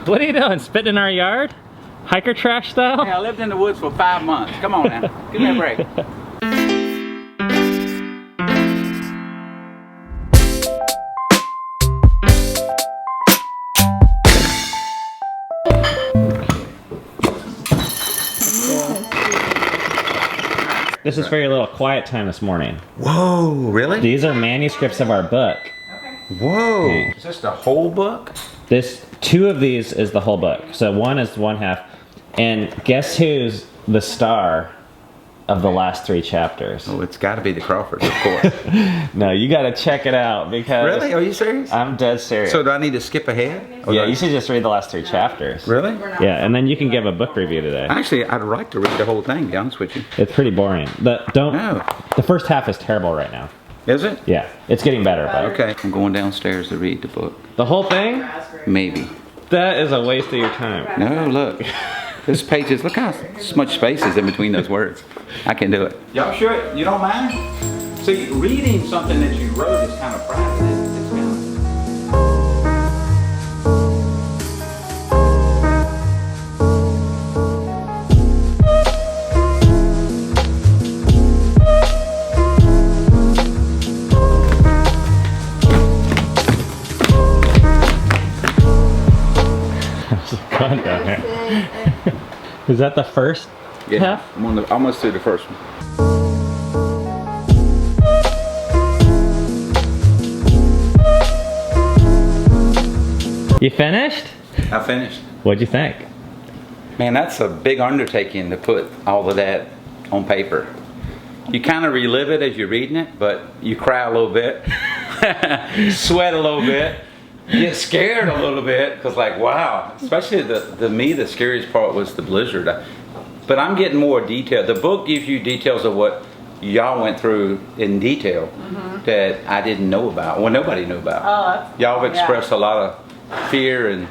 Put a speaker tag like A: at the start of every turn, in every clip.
A: What are you doing? Spitting in our yard? Hiker trash style?
B: Hey, I lived in the woods for 5 months. Come on now. Give me a break.
A: This is for your little quiet time this morning.
B: Whoa, really?
A: These are manuscripts of our book.
B: Whoa.
A: Okay.
B: Is this the whole book?
A: Two of these is the whole book. So one is one half. And guess who's the star of the last 3 chapters?
B: Oh, it's got to be the Crawfords, of course.
A: No, you got to check it out because...
B: Really? Are you serious?
A: I'm dead serious.
B: So do I need to skip ahead?
A: Yeah, you should just read the last 3 chapters.
B: Really?
A: Yeah, and then you can give a book review today.
B: Actually, I'd like to read the whole thing, to be honest with you.
A: It's pretty boring. The first half is terrible right now.
B: Is it?
A: Yeah, it's getting better, but...
B: Okay, I'm going downstairs to read the book.
A: The whole thing?
B: Maybe.
A: That is a waste of your time.
B: No, look. This page is, look how much space is in between those words. I can do it. Y'all sure you don't mind? See, reading something that you wrote is kind of private. It's kind of...
A: Fun down here. Is that the first half?
B: I'm almost through the first one.
A: You finished?
B: I finished.
A: What'd you think?
B: Man, that's a big undertaking to put all of that on paper. You kind of relive it as you're reading it, but you cry a little bit, sweat a little bit, get scared a little bit, because like, wow, especially the scariest part was the blizzard. But I'm getting more detail. The book gives you details of what y'all went through in detail that I didn't know about, well, nobody knew about. Y'all have expressed a lot of fear and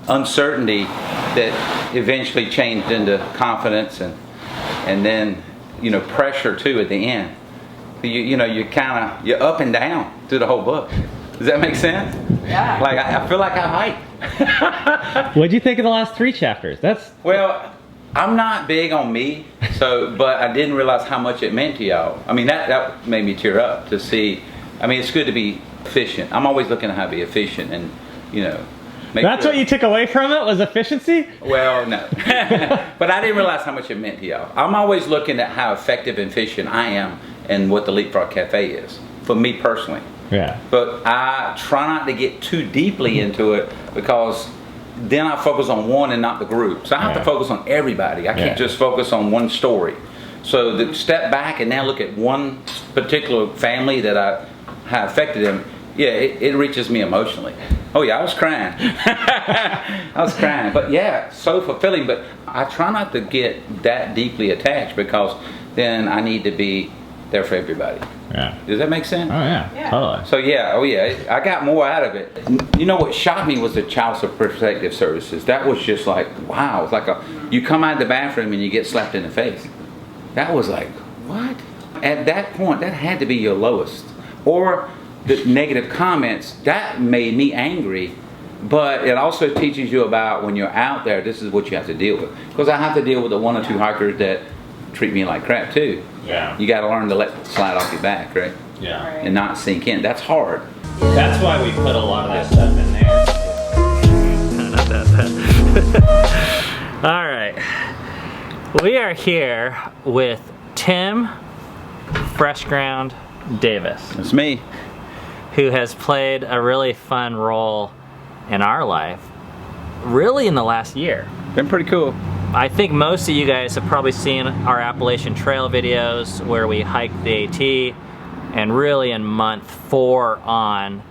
B: uncertainty that eventually changed into confidence and then, you know, pressure too at the end. You're up and down through the whole book. Does that make sense?
C: Yeah.
B: Like I feel like I hike.
A: What'd you think of the last 3 chapters?
B: Well, I'm not big on me, but I didn't realize how much it meant to y'all. I mean, that made me tear up to see. I mean, it's good to be efficient. I'm always looking at how to be efficient and, you know.
A: That's what you took away from it, was efficiency?
B: Well, no. But I didn't realize how much it meant to y'all. I'm always looking at how effective and efficient I am and what the Leapfrog Cafe is, for me personally.
A: Yeah.
B: But I try not to get too deeply into it because then I focus on one and not the group. So I have to focus on everybody. I can't just focus on one story. So to step back and now look at one particular family that how affected them, it reaches me emotionally. Oh yeah, I was crying. I was crying. But yeah, so fulfilling. But I try not to get that deeply attached because then I need to be there for everybody.
A: Yeah.
B: Does that make sense?
A: Oh yeah, totally.
B: So I got more out of it. You know what shocked me was the Child Protective Services. That was just like, wow. It's like you come out of the bathroom and you get slapped in the face. That was like, what? At that point, that had to be your lowest. Or the negative comments, that made me angry. But it also teaches you about when you're out there, this is what you have to deal with. Because I have to deal with the 1 or 2 hikers that treat me like crap too. Yeah. You got to learn to let it slide off your back, right?
A: Yeah.
B: And not sink in. That's hard.
A: That's why we put a lot of that stuff in there. Not that bad. All right. We are here with Tim Fresh Ground Davis.
B: That's me.
A: Who has played a really fun role in our life, really in the last year.
B: Been pretty cool.
A: I think most of you guys have probably seen our Appalachian Trail videos where we hiked the AT, and really in month 4 on,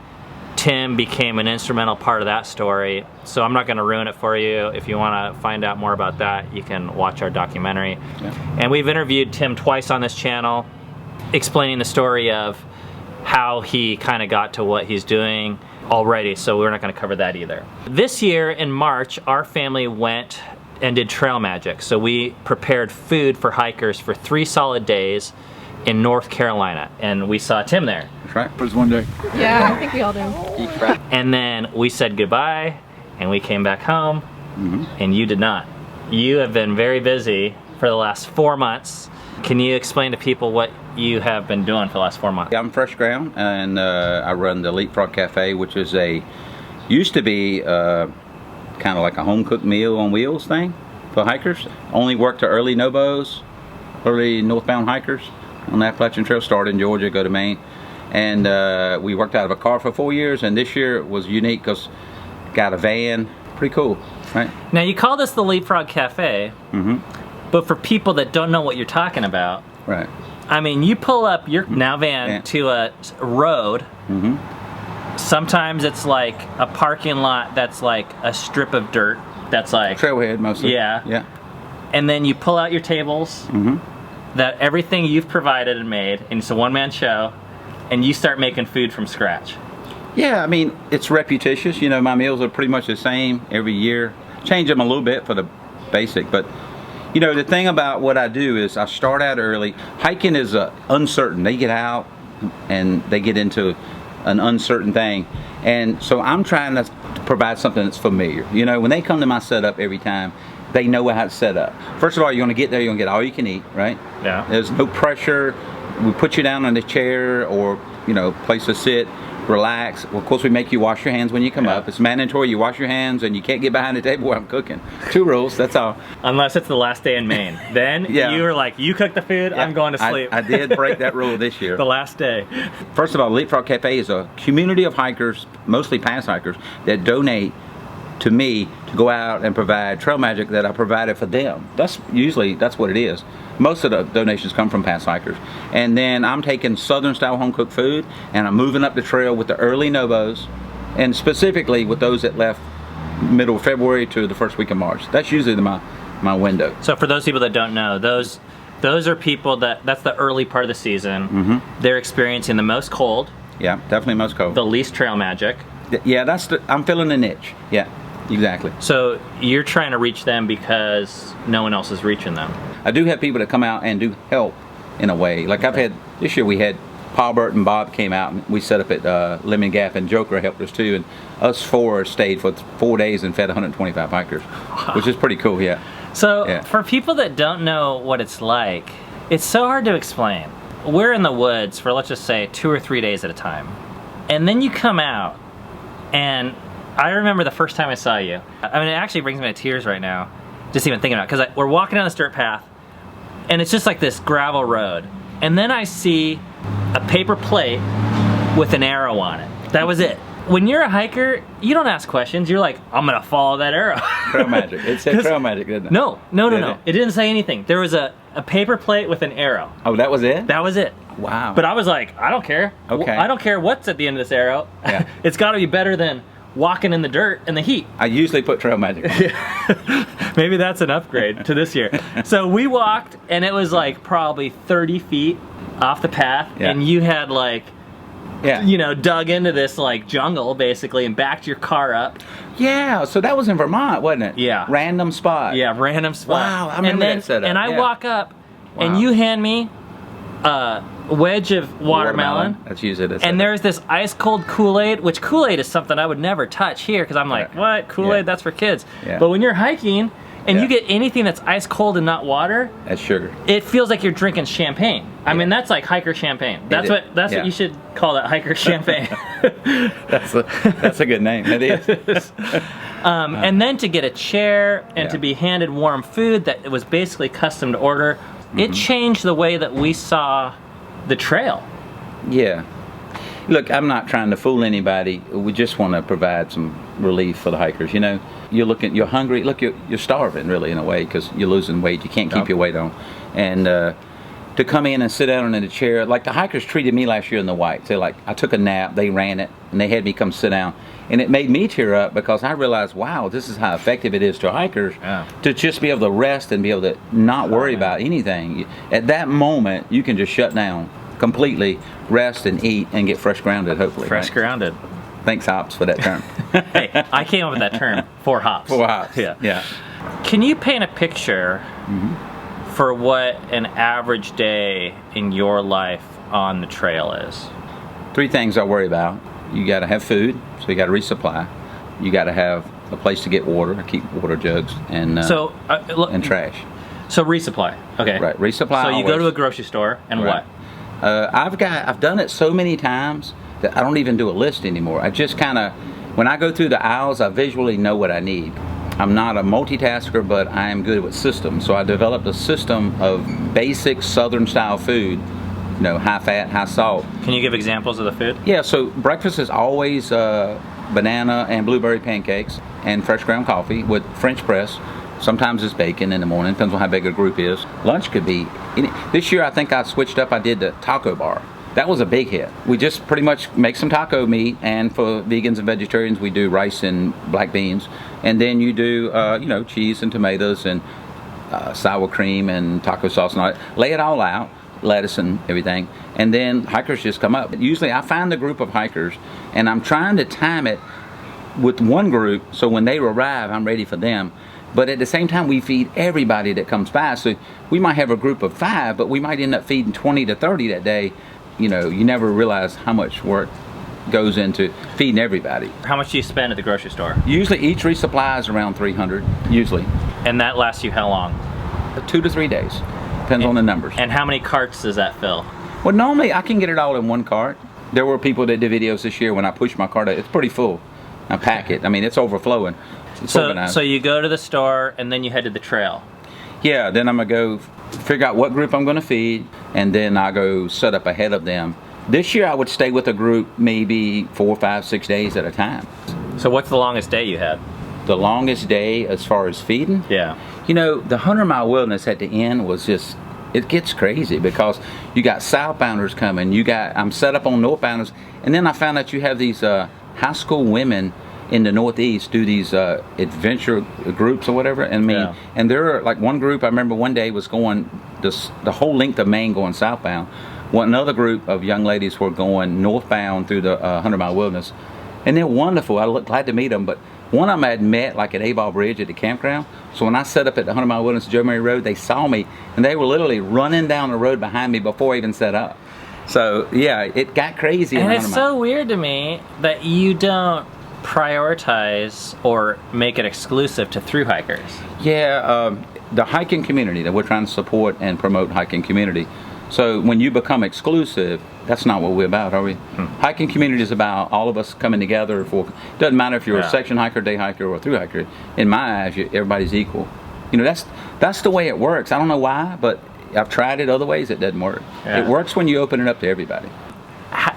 A: Tim became an instrumental part of that story. So I'm not going to ruin it for you. If you want to find out more about that, you can watch our documentary. Yeah. And we've interviewed Tim twice on this channel, explaining the story of how he kind of got to what he's doing already, so we're not going to cover that either. This year in March, our family went and did trail magic. So we prepared food for hikers for 3 solid days in North Carolina, and we saw Tim there.
B: That's right. It was one day.
C: Yeah, I think we all do.
A: And then we said goodbye, and we came back home, and you did not. You have been very busy for the last 4 months. Can you explain to people what you have been doing for the last 4 months?
B: I'm Fresh Ground, and I run the Leapfrog Cafe, which is used to be kind of like a home-cooked meal on wheels thing for hikers. Only worked to early Nobos, early northbound hikers on the Appalachian Trail. Started in Georgia, go to Maine. And we worked out of a car for 4 years, and this year was unique because got a van. Pretty cool, right?
A: Now you call this the Leapfrog Cafe, but for people that don't know what you're talking about,
B: right?
A: I mean, you pull up your now van to a road. Sometimes it's like a parking lot that's like a strip of dirt that's like
B: trailhead mostly.
A: Yeah. And then you pull out your tables, that everything you've provided and made, and it's a one-man show, and you start making food from scratch.
B: Yeah, I mean, it's repetitious. You know, my meals are pretty much the same every year. Change them a little bit for the basic, but you know, the thing about what I do is I start out early. Hiking is uncertain. They get out and they get into an uncertain thing, and so I'm trying to provide something that's familiar. You know, when they come to my setup every time, they know how to set up. First of all, you're gonna get there, you're gonna get all you can eat, right?
A: Yeah.
B: There's no pressure. We put you down on the chair or, you know, place to sit, relax. Well, of course, we make you wash your hands when you come up. It's mandatory. You wash your hands, and you can't get behind the table while I'm cooking. 2 rules, that's all.
A: Unless it's the last day in Maine. Then you were like, you cook the food, I'm going to sleep.
B: I did break that rule this year.
A: The last day.
B: First of all, Leapfrog Cafe is a community of hikers, mostly past hikers, that donate to me to go out and provide trail magic that I provided for them. That's what it is. Most of the donations come from past hikers. And then I'm taking Southern style home cooked food and I'm moving up the trail with the early Nobos, and specifically with those that left middle of February to the first week of March. That's usually my window.
A: So for those people that don't know, those are people that's the early part of the season. They're experiencing the most cold.
B: Yeah, definitely most cold.
A: The least trail magic.
B: Yeah, I'm filling the niche. Yeah. Exactly.
A: So you're trying to reach them because no one else is reaching them.
B: I do have people that come out and do help in a way. Like this year we had Paul, Bert, and Bob came out and we set up at Lemon Gap, and Joker helped us too. And us 4 stayed for 4 days and fed 125 hikers, which is pretty cool, yeah.
A: So for people that don't know what it's like, it's so hard to explain. We're in the woods for, let's just say, 2 or 3 days at a time. And then you come out, and I remember the first time I saw you. I mean, it actually brings me to tears right now, just even thinking about it, because we're walking down this dirt path, and it's just like this gravel road. And then I see a paper plate with an arrow on it. That was it. When you're a hiker, you don't ask questions. You're like, I'm gonna follow that arrow.
B: Trail magic. It said trail magic, didn't it?
A: No. It didn't say anything. There was a paper plate with an arrow.
B: Oh, that was it?
A: That was it.
B: Wow.
A: But I was like, I don't care.
B: Okay.
A: I don't care what's at the end of this arrow.
B: Yeah.
A: It's gotta be better than walking in the dirt in the heat.
B: I usually put trail magic on.
A: Maybe that's an upgrade to this year. So we walked, and it was like probably 30 feet off the path, and you had like, you know, dug into this like jungle basically and backed your car up. Yeah,
B: so that was in Vermont, wasn't it?
A: Yeah.
B: Random spot.
A: Yeah, random spot.
B: Wow, I remember that setup.
A: And I walk up, and you hand me a wedge of watermelon.
B: That's usually the
A: and there's this ice cold Kool-Aid, which Kool-Aid is something I would never touch here because I'm like, what? Kool-Aid, that's for kids. But when you're hiking and you get anything that's ice cold and not water,
B: that's sugar.
A: It feels like you're drinking champagne. I mean, that's like hiker champagne. That's what you should call that, hiker champagne.
B: that's a good name. It is.
A: And then to get a chair and to be handed warm food that was basically custom to order, it changed the way that we saw the trail. Yeah.
B: Look, I'm not trying to fool anybody. We just want to provide some relief for the hikers. You know, you're hungry. Look, you're starving really in a way because you're losing weight. You can't keep your weight on. And to come in and sit down in a chair, like the hikers treated me last year in the Whites. They're like, I took a nap, they ran it, and they had me come sit down. And it made me tear up because I realized, wow, this is how effective it is to hikers to just be able to rest and be able to not worry about anything. At that moment, you can just shut down completely, rest and eat and get fresh grounded, hopefully.
A: Fresh grounded.
B: Thanks, Hops, for that term.
A: Hey, I came up with that term, 4 hops.
B: 4 hops.
A: Yeah. Can you paint a picture for what an average day in your life on the trail is?
B: 3 things I worry about. You got to have food, so you got to resupply. You got to have a place to get water. I keep water jugs and and trash.
A: So resupply. Okay.
B: Right, resupply.
A: So you go
B: always.
A: to a grocery store and
B: Right.
A: what?
B: I've done it so many times that I don't even do a list anymore. I just kind of, when I go through the aisles, I visually know what I need. I'm not a multitasker, but I am good with systems. So I developed a system of basic Southern style food, high fat, high salt.
A: Can you give examples of the food?
B: Yeah, so breakfast is always banana and blueberry pancakes and fresh ground coffee with French press. Sometimes it's bacon in the morning, depends on how big a group is. Lunch could be, this year I think I switched up, I did the taco bar. That was a big hit. We just pretty much make some taco meat, and for vegans and vegetarians we do rice and black beans. And then you do, cheese and tomatoes and sour cream and taco sauce and all that. Lay it all out, lettuce and everything. And then hikers just come up. Usually I find a group of hikers and I'm trying to time it with one group so when they arrive I'm ready for them. But at the same time, we feed everybody that comes by. So we might have a group of 5, but we might end up feeding 20 to 30 that day. You never realize how much work goes into feeding everybody.
A: How much do you spend at the grocery store?
B: Usually each resupply is around $300, usually.
A: And that lasts you how long?
B: 2 to 3 days, depends on the numbers.
A: And how many carts does that fill?
B: Well, normally I can get it all in one cart. There were people that did videos this year when I pushed my cart out. It's pretty full. I pack it. I mean, it's overflowing.
A: So you go to the store and then you head to the trail.
B: Yeah, then I'm gonna go figure out what group I'm gonna feed, and then I go set up ahead of them. This year I would stay with a group maybe 4, 5, 6 days at a time.
A: So what's the longest day you had?
B: The longest day as far as feeding?
A: Yeah.
B: The 100-mile wilderness at the end was just, it gets crazy because you got southbounders coming, I'm set up on northbounders, and then I found out you have these high school women in the Northeast do these adventure groups or whatever, and there are like one group I remember one day was going the whole length of Maine going southbound. Another group of young ladies were going northbound through the 100-mile wilderness, and they're wonderful. I look glad to meet them, but one of them I had met like at Abel Bridge at the campground. So when I set up at the 100-mile wilderness Joe Mary Road, they saw me and they were literally running down the road behind me before I even set up. So yeah, it got crazy.
A: And it's so weird to me that you don't prioritize or make it exclusive to thru hikers.
B: Yeah, the hiking community that we're trying to support and promote hiking community. So when you become exclusive, that's not what we're about, are we? Hiking community is about all of us coming together doesn't matter if you're a section hiker, day hiker, or a thru hiker. In my eyes, everybody's equal. That's the way it works. I don't know why, but I've tried it other ways, it doesn't work. Yeah. It works when you open it up to everybody.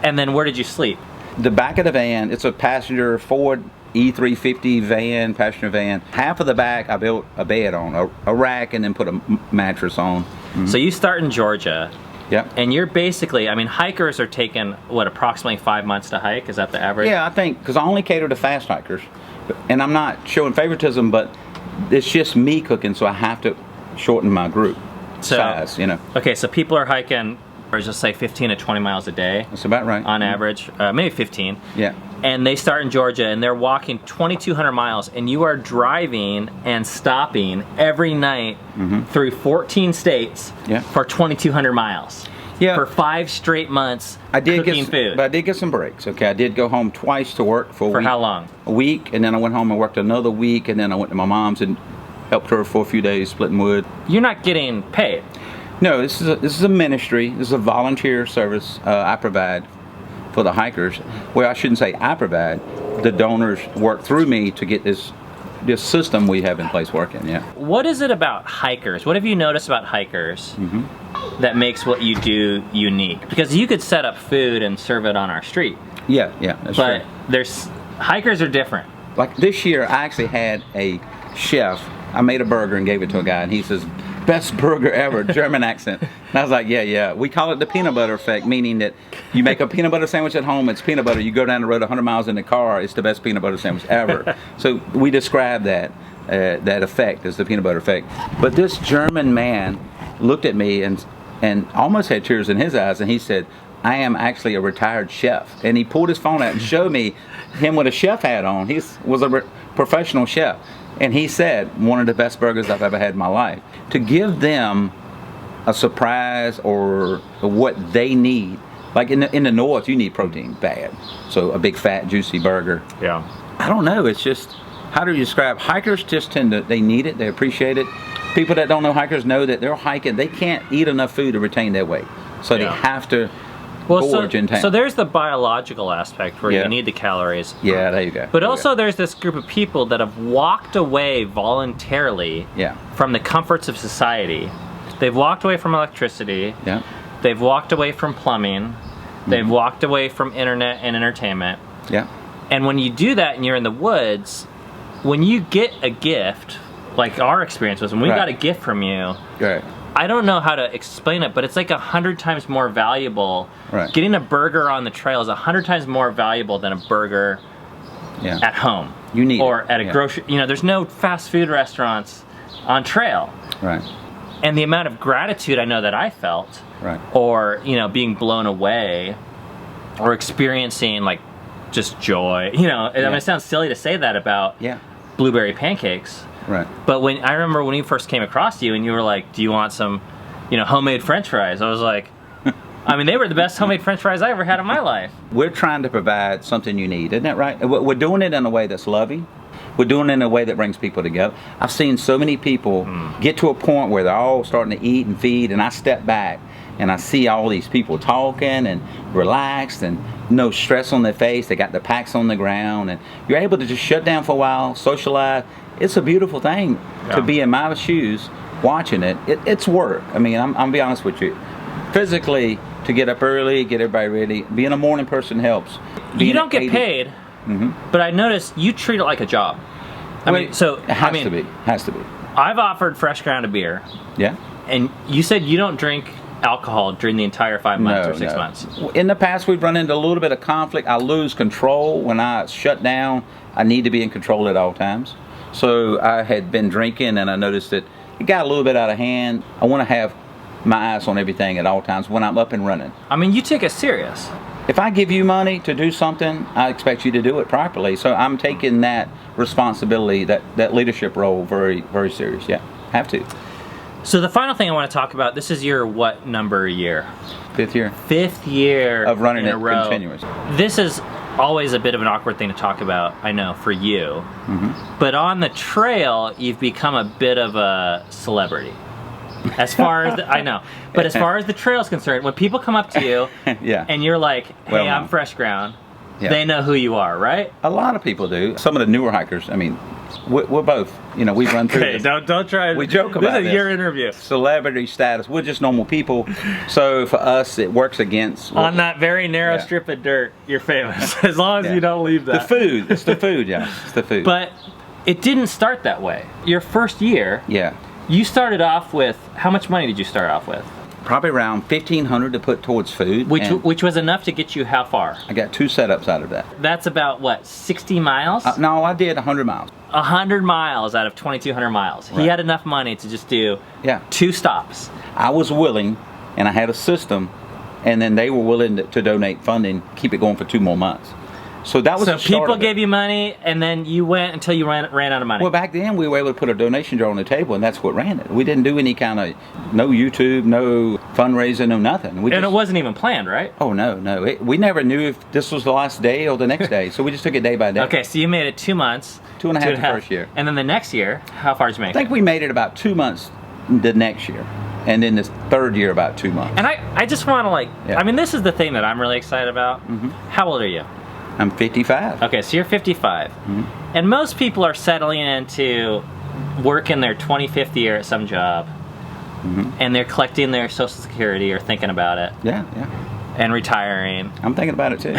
A: And then where did you sleep?
B: The back of the van, it's a passenger Ford E350 van, passenger van. Half of the back I built a bed on, a rack, and then put a mattress on. Mm-hmm.
A: So you start in Georgia.
B: Yep.
A: And you're basically, hikers are taking, approximately 5 months to hike? Is that the average?
B: Yeah, I think, because I only cater to fast hikers. And I'm not showing favoritism, but it's just me cooking, so I have to shorten my group size,
A: Okay, so people are hiking, or just say 15 to 20 miles a day.
B: That's about right.
A: On average, maybe 15.
B: Yeah.
A: And they start in Georgia and they're walking 2,200 miles, and you are driving and stopping every night through 14 states for 2,200 miles. Yeah. For 5 straight months cooking food.
B: But I did get some breaks, okay? I did go home twice to work for a week.
A: For how long?
B: A week, and then I went home and worked another week, and then I went to my mom's and helped her for a few days splitting wood.
A: You're not getting paid.
B: No, this is a ministry. This is a volunteer service I provide for the hikers. Well, I shouldn't say I provide. The donors work through me to get this system we have in place working. Yeah.
A: What is it about hikers? What have you noticed about hikers that makes what you do unique? Because you could set up food and serve it on our street.
B: Yeah, that's true.
A: But hikers are different.
B: Like this year, I actually had a chef. I made a burger and gave it to a guy, and he says, "Best burger ever," German accent. And I was like, yeah. We call it the peanut butter effect, meaning that you make a peanut butter sandwich at home, it's peanut butter. You go down the road 100 miles in the car, it's the best peanut butter sandwich ever. So we describe that effect as the peanut butter effect. But this German man looked at me and almost had tears in his eyes, and he said, "I am actually a retired chef." And he pulled his phone out and showed me him with a chef hat on. He was a professional chef. And he said, one of the best burgers I've ever had in my life. To give them a surprise or what they need. Like in the north, you need protein bad. So a big fat juicy burger.
A: Yeah.
B: I don't know, it's just how do you describe? Hikers just tend to, they need it, they appreciate it. People that don't know hikers know that they're hiking, they can't eat enough food to retain their weight. So they have to gorge in town.
A: So there's the biological aspect where you need the calories.
B: Yeah, there you go.
A: But also there's this group of people that have walked away voluntarily from the comforts of society. They've walked away from electricity.
B: Yeah.
A: They've walked away from plumbing. They've walked away from internet and entertainment.
B: Yeah.
A: And when you do that and you're in the woods, when you get a gift, like our experience was when we got a gift from you, I don't know how to explain it, but it's like 100 times more valuable. Getting a burger on the trail is 100 times more valuable than a burger at home.
B: You need
A: or at a grocery, you know, there's no fast food restaurants on trail. And the amount of gratitude I know that I felt, or, you know, being blown away, or experiencing like just joy, you know, I mean, it sounds silly to say that about blueberry pancakes. But when I remember when we first came across you and you were like, do you want some, you know, homemade French fries? I was like, I mean, they were the best homemade French fries I ever had in my life.
B: We're trying to provide something you need, isn't that right? We're doing it in a way that's loving. We're doing it in a way that brings people together. I've seen so many people get to a point where they're all starting to eat and feed, and I step back and I see all these people talking and relaxed and no stress on their face. They got their packs on the ground, and you're able to just shut down for a while, socialize. It's a beautiful thing to be in my shoes watching it. It's work. I mean, I'm be honest with you. Physically, to get up early, get everybody ready, being a morning person helps.
A: You don't get paid, but I noticed you treat it like a job. I mean, so
B: it has to be. Has to be.
A: I've offered Fresh Ground a beer.
B: Yeah.
A: And you said you don't drink alcohol during the entire 5 months or 6 months.
B: In the past, we've run into a little bit of conflict. I lose control when I shut down. I need to be in control at all times. So I had been drinking, and I noticed that it got a little bit out of hand. I want to have my eyes on everything at all times when I'm up and running.
A: I mean, you take it serious.
B: If I give you money to do something, I expect you to do it properly. So I'm taking that responsibility, that leadership role very, very serious. Yeah, have to.
A: So the final thing I want to talk about, this is your what number year?
B: 5th year.
A: 5th year
B: of running
A: in
B: it
A: a row.
B: Continuous.
A: This is always a bit of an awkward thing to talk about, I know, for you. But on the trail, you've become a bit of a celebrity. As far as I know, but as far as the trail is concerned, when people come up to you and you're like, "Hey, I'm Fresh Ground," they know who you are, right?
B: A lot of people do. Some of the newer hikers, I mean, we're both. You know, we run through.
A: Okay, don't try.
B: We joke about
A: this. Is your interview.
B: Celebrity status. We're just normal people. So for us, it works against.
A: On that very narrow strip of dirt, you're famous. As long as you don't leave that.
B: The food. It's the food, it's the food.
A: But it didn't start that way. Your first year. You started off with, how much money did you start off with?
B: Probably around $1,500 to put towards food.
A: Which was enough to get you how far?
B: I got 2 setups out of that.
A: That's about, what, 60 miles?
B: No, I did 100 miles.
A: 100 miles out of 2,200 miles. He had enough money to just do 2 stops.
B: I was willing, and I had a system, and then they were willing to donate funding, keep it going for 2 more months. So that was
A: so people gave you money, and then you went until you ran out of money.
B: Well, back then we were able to put a donation jar on the table, and that's what ran it. We didn't do any kind of no YouTube, no fundraising, no nothing.
A: And it wasn't even planned, right?
B: Oh no. We never knew if this was the last day or the next day, so we just took it day by day.
A: Okay, so you made it 2 months.
B: 2.5 the first year,
A: and then the next year, how far did you make it?
B: I think we made it about 2 months the next year. And then this 3rd year, about 2 months.
A: And I just want to I mean, this is the thing that I'm really excited about. How old are you?
B: I'm 55.
A: Okay, so you're 55. And most people are settling into working their 25th year at some job. And they're collecting their Social Security or thinking about it. And retiring.
B: I'm thinking about it too.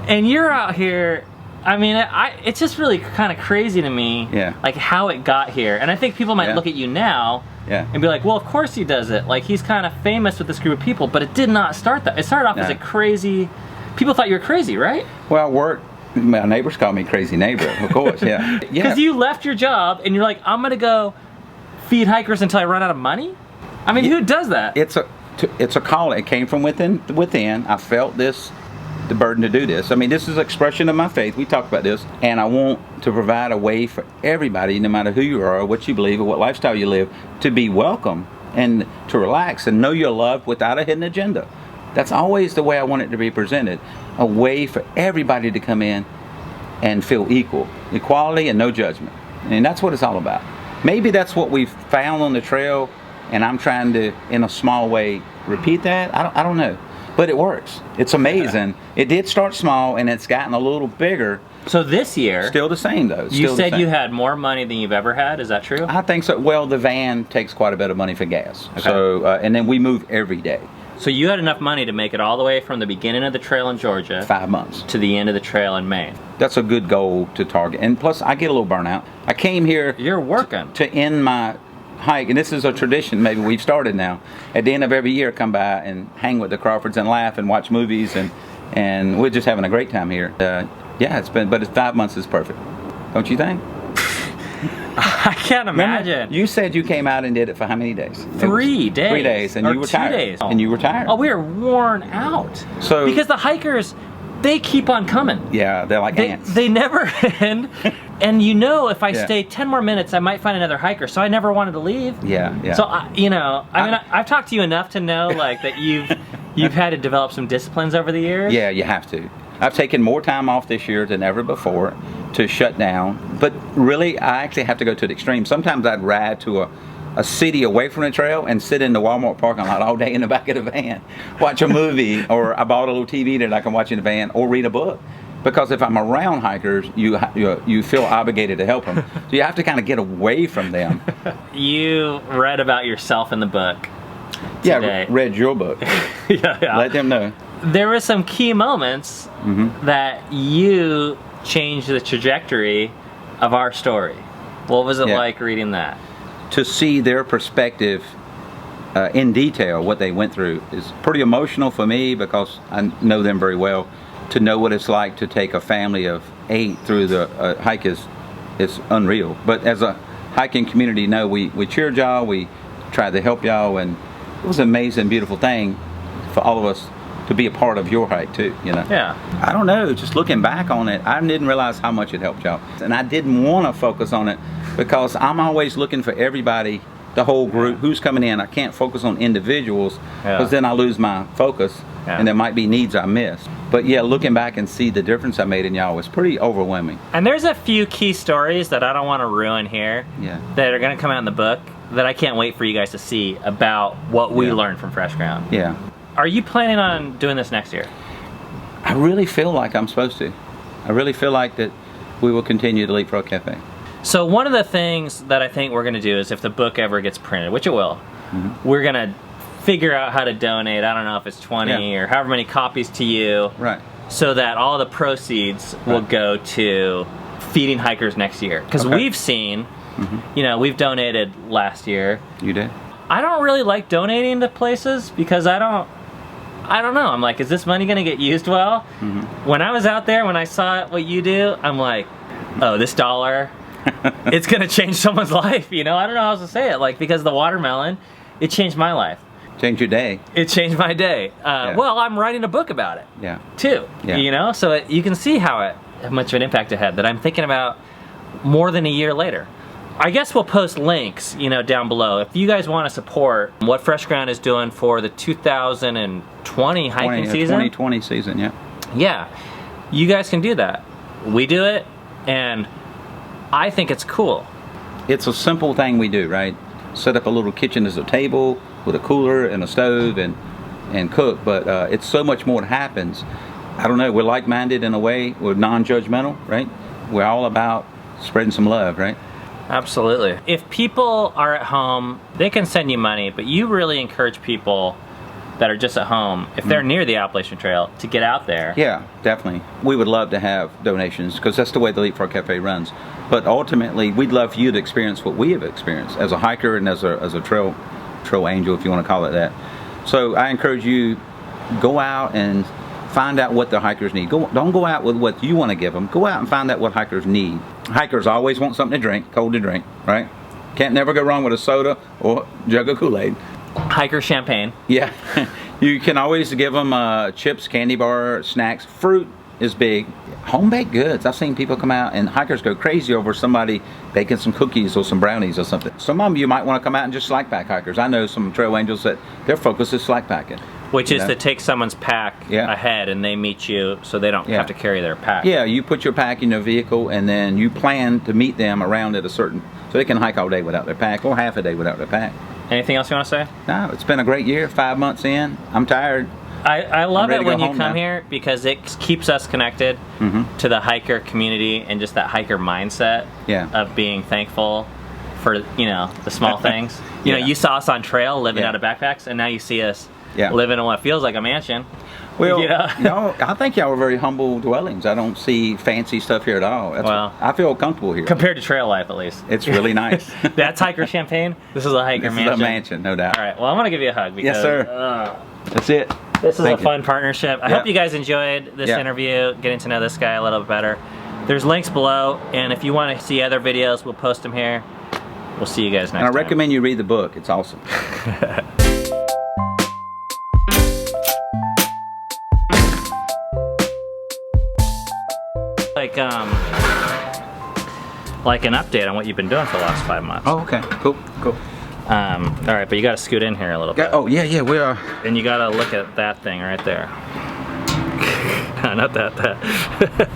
A: And you're out here, I mean, it's just really kind of crazy to me, like how it got here. And I think people might look at you now and be like, well, of course he does it. Like, he's kind of famous with this group of people, but it did not start that. It started off as a crazy, people thought you were crazy, right?
B: Well, my neighbors call me crazy neighbor, of course,
A: Because you left your job and you're like, I'm going to go feed hikers until I run out of money? I mean, who does that?
B: It's a call. It came from within. I felt the burden to do this. I mean, this is an expression of my faith. We talked about this, and I want to provide a way for everybody, no matter who you are, or what you believe, or what lifestyle you live, to be welcome and to relax and know you're loved without a hidden agenda. That's always the way I want it to be presented. A way for everybody to come in and feel equal, equality and no judgment. And that's what it's all about. Maybe that's what we've found on the trail, and I'm trying to, in a small way, repeat that. I don't know, but it works. It's amazing. It did start small, and it's gotten a little bigger.
A: So this year,
B: still the same though.
A: You said you had more money than you've ever had. Is that true?
B: I think so. Well, the van takes quite a bit of money for gas.
A: Okay.
B: So, and then we move every day.
A: So you had enough money to make it all the way from the beginning of the trail in Georgia
B: 5 months
A: to the end of the trail in Maine.
B: That's a good goal to target. And plus, I get a little burnout. I came here.
A: You're working
B: to end my hike, and this is a tradition maybe we've started now. At the end of every year, come by and hang with the Crawfords and laugh and watch movies, and we're just having a great time here. Yeah, but 5 months is perfect, don't you think?
A: I can't imagine.
B: Remember, you said you came out and did it for how many days?
A: 3 days.
B: 3 days, and you were tired.
A: 2 days.
B: And you were tired.
A: Oh, we were worn out.
B: So
A: because the hikers, they keep on coming.
B: Yeah, they're like ants.
A: They never end. And you know, if I stay 10 more minutes, I might find another hiker. So I never wanted to leave.
B: Yeah, yeah.
A: So I've talked to you enough to know like that you've had to develop some disciplines over the years.
B: Yeah, you have to. I've taken more time off this year than ever before to shut down. But really, I actually have to go to the extreme. Sometimes I'd ride to a city away from the trail and sit in the Walmart parking lot all day in the back of the van, watch a movie, or I bought a little TV that I can watch in the van, or read a book. Because if I'm around hikers, you feel obligated to help them. So you have to kind of get away from them.
A: You read about yourself in the book today.
B: Yeah, read your book.
A: Yeah.
B: Let them know.
A: There were some key moments that you changed the trajectory of our story. What was it like reading that?
B: To see their perspective in detail, what they went through, is pretty emotional for me because I know them very well. To know what it's like to take a family of 8 through the hike is unreal. But as a hiking community, we cheered y'all, we tried to help y'all, and it was an amazing, beautiful thing for all of us to be a part of your hike too, you know.
A: Yeah.
B: I don't know, just looking back on it, I didn't realize how much it helped y'all. And I didn't want to focus on it because I'm always looking for everybody, the whole group, who's coming in. I can't focus on individuals because then I lose my focus and there might be needs I missed. But yeah, looking back and see the difference I made in y'all was pretty overwhelming.
A: And there's a few key stories that I don't want to ruin here that are going to come out in the book that I can't wait for you guys to see about what we learned from Fresh Ground.
B: Yeah.
A: Are you planning on doing this next year?
B: I really feel like I'm supposed to. I really feel like that we will continue the Leapfrog Cafe.
A: So one of the things that I think we're going to do is if the book ever gets printed, which it will, we're going to figure out how to donate. I don't know if it's 20 or however many copies to you.
B: Right.
A: So that all the proceeds will go to feeding hikers next year. Because we've seen, you know, we've donated last year.
B: You did?
A: I don't really like donating to places because I don't know. I'm like, is this money going to get used well? When I was out there, when I saw what you do, I'm like, oh, this dollar, it's going to change someone's life. You know, I don't know how else to say it. Like, because the watermelon, it changed my life.
B: Changed your day.
A: It changed my day. Well, I'm writing a book about it.
B: Yeah.
A: Too.
B: Yeah.
A: You know, so you can see how much of an impact it had that I'm thinking about more than a year later. I guess we'll post links, you know, down below. If you guys want to support what Fresh Ground is doing for the 2020 hiking season.
B: 2020 season, yeah.
A: Yeah, you guys can do that. We do it, and I think it's cool.
B: It's a simple thing we do, right? Set up a little kitchen as a table with a cooler and a stove and cook, but it's so much more that happens. I don't know, we're like-minded in a way. We're non-judgmental, right? We're all about spreading some love, right?
A: Absolutely. If people are at home, they can send you money, but you really encourage people that are just at home, if they're near the Appalachian Trail, to get out there.
B: Yeah, definitely. We would love to have donations because that's the way the Leapfrog Cafe runs. But ultimately, we'd love for you to experience what we have experienced as a hiker and as a trail angel, if you want to call it that. So I encourage you, go out and find out what the hikers need. Don't go out with what you want to give them. Go out and find out what hikers need. Hikers always want something to drink, cold to drink, right? Can't never go wrong with a soda or a jug of Kool-Aid.
A: Hiker champagne.
B: Yeah. You can always give them chips, candy bar, snacks. Fruit is big. Home-baked goods. I've seen people come out and hikers go crazy over somebody baking some cookies or some brownies or something. Some of you might want to come out and just slack pack hikers. I know some trail angels that their focus is slack packing.
A: Which is
B: you know?
A: to take someone's pack ahead, and they meet you, so they don't have to carry their pack.
B: Yeah, you put your pack in your vehicle, and then you plan to meet them around at a certain, so they can hike all day without their pack, or half a day without their pack.
A: Anything else you want to say?
B: No, it's been a great year. 5 months in, I'm tired.
A: I love it when you come
B: now.
A: here because it keeps us connected to the hiker community and just that hiker mindset of being thankful for, you know, the small things. You know, you saw us on trail living out of backpacks, and now you see us living in what feels like a mansion.
B: Well,
A: you know?
B: I think y'all are very humble dwellings. I don't see fancy stuff here at all. I feel comfortable here.
A: Compared to trail life, at least.
B: It's really nice.
A: That's hiker champagne. This is a hiker mansion.
B: This is a mansion, no doubt.
A: All right, well, I want to give you a hug. Because,
B: yes, sir. That's it.
A: This is a fun partnership. I hope you guys enjoyed this
B: Yeah.
A: interview, getting to know this guy a little bit better. There's links below, and if you want to see other videos, we'll post them here. We'll see you guys next time.
B: And I recommend you read the book. It's awesome.
A: Like an update on what you've been doing for the last 5 months.
B: Oh, okay. Cool. Cool.
A: All right, but you got to scoot in here a little bit.
B: Oh, yeah, we are.
A: And you got to look at that thing right there. Not that.